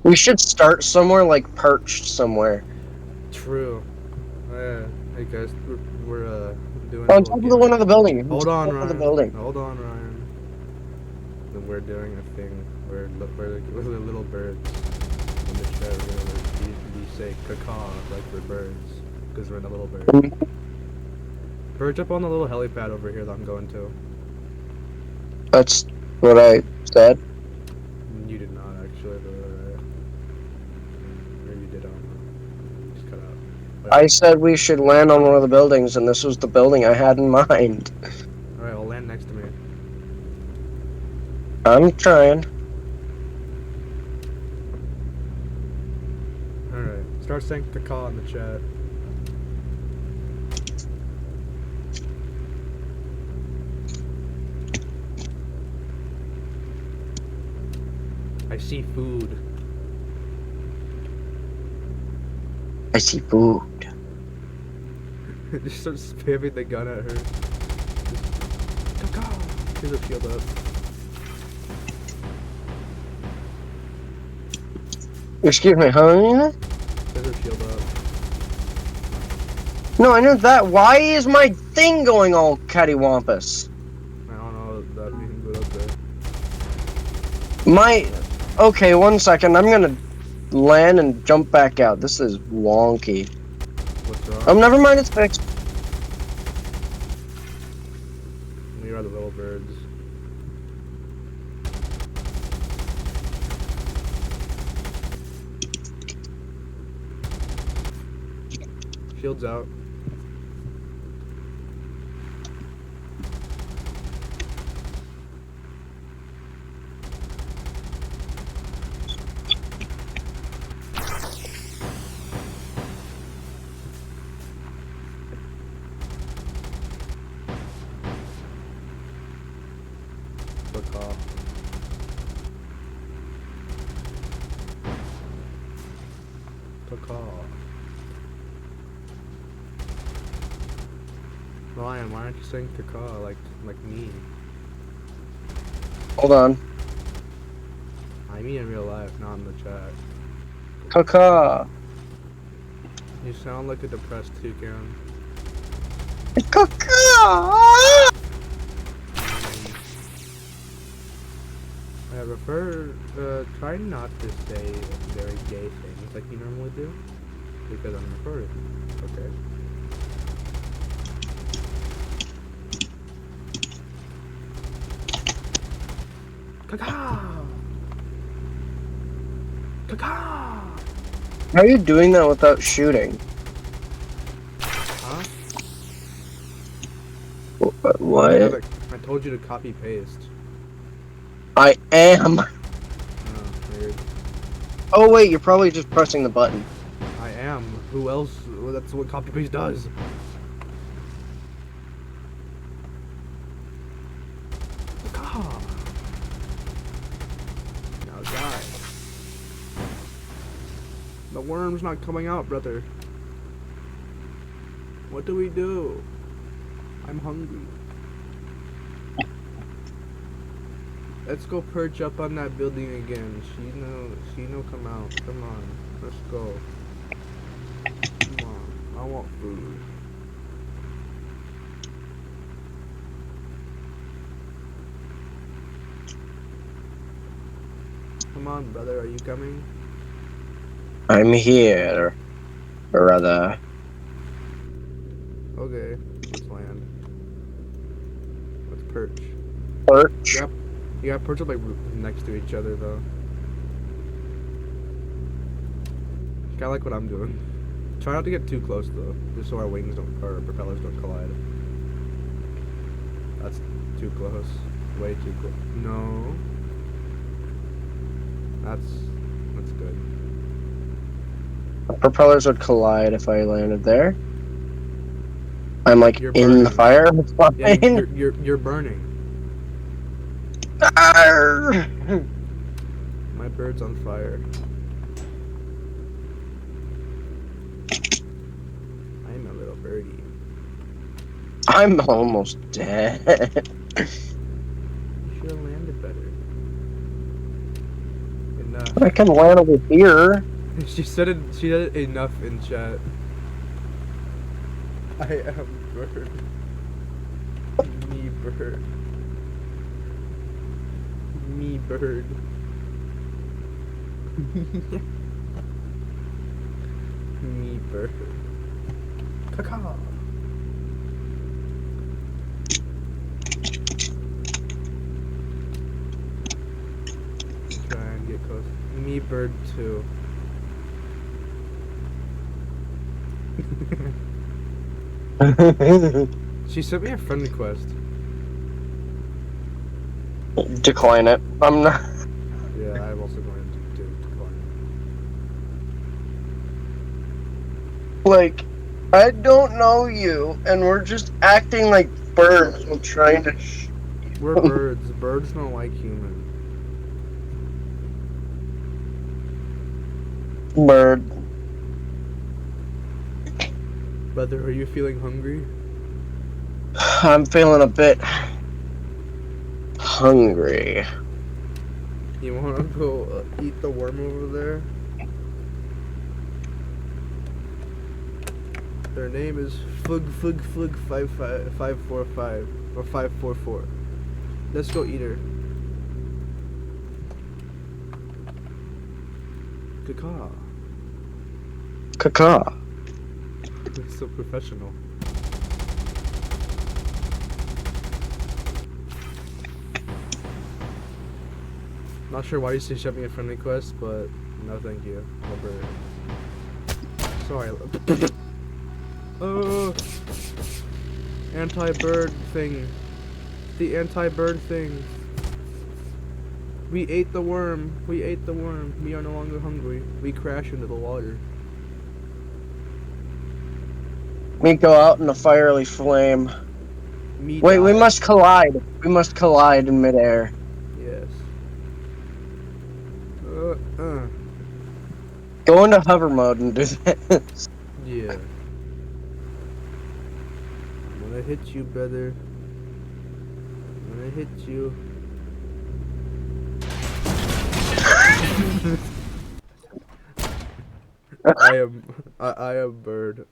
We should start somewhere, like perched somewhere. True. Yeah. Hey guys, we're doing a On little top of the game. one of the building. On Hold on, top of the Ryan. building. Hold on, Ryan. Then we're doing a thing where we're the little birds in the chat. We're gonna be say "KAKAW" like we're birds because we're the little bird. Perch up on the little helipad over here that I'm going to. That's what I said. You did not actually, but maybe you did. I don't know. Just cut out. But I said we should land on one of the buildings, and this was the building I had in mind. all right, I'll land next to me. I'm trying. All right, start saying "KAKAW" in the chat. I see food. I see food. Just start spamming the gun at her. KAKAW! Here's a shield up. Excuse me, huh? Here's a shield up. No, I know that. Why is my thing going all cattywampus? I don't know what that means, but okay. My... Okay, 1 second. I'm gonna land and jump back out. This is wonky. What's wrong? Oh, never mind. It's fixed. We are the little birds. Shields out. KAKAW. KAKAW. Ryan, why aren't you saying KAKAW like me? Hold on. I mean in real life, not in the chat. Caca. You sound like a depressed toucan. Caca. I prefer, try not to say very gay things like you normally do, because I'm recording, okay? KAKAW! KAKAW! How are you doing that without shooting? Huh? What? I told you to copy paste. I am. Oh, weird. Oh wait, you're probably just pressing the button. I am. Who else? Well, that's what copy paste does. KAKAW! Now die. The worm's not coming out, brother. What do we do? I'm hungry. Let's go perch up on that building again. She no come out. Come on. Let's go. Come on. I want food. Come on, brother. Are you coming? I'm here, brother. Okay. Let's land. Let's perch. Perch. Yep. You got perch up like next to each other though. Kinda like what I'm doing. Try not to get too close though, just so our wings don't, or our propellers don't collide. That's too close. Way too close. No. That's good. Propellers would collide if I landed there. I'm like You're in the burning. fire. It's Yeah, fine. you're burning. Arr! My bird's on fire. I'm a little birdie. I'm almost dead. You should have landed better. Enough. I can land over here. She said it. She said it enough in chat. I am bird. Me bird. Me bird. Me bird. KAKAW. Try and get close. Me bird too. She sent me a friend request. Decline it. I'm not. Yeah, I'm also going to decline Like, I don't know you, and we're just acting like birds and trying to. it. We're birds. Birds don't like human. Bird. Brother, are you feeling hungry? I'm feeling a bit hungry. You wanna go eat the worm over there? Their name is Fug 545 or 544. Let's go eat her. KAKAW. KAKAW. It's so professional. Not sure why you sent me a friend request, but no thank you. Over. Sorry. Anti-bird thing. The anti-bird thing. We ate the worm. We ate the worm. We are no longer hungry. We crash into the water. We go out in a fiery flame. Me Wait, we die. must collide. We must collide in midair. Yes. Go into hover mode and do this. Yeah. I'm gonna hit you, brother. I'm gonna hit you. I am bird.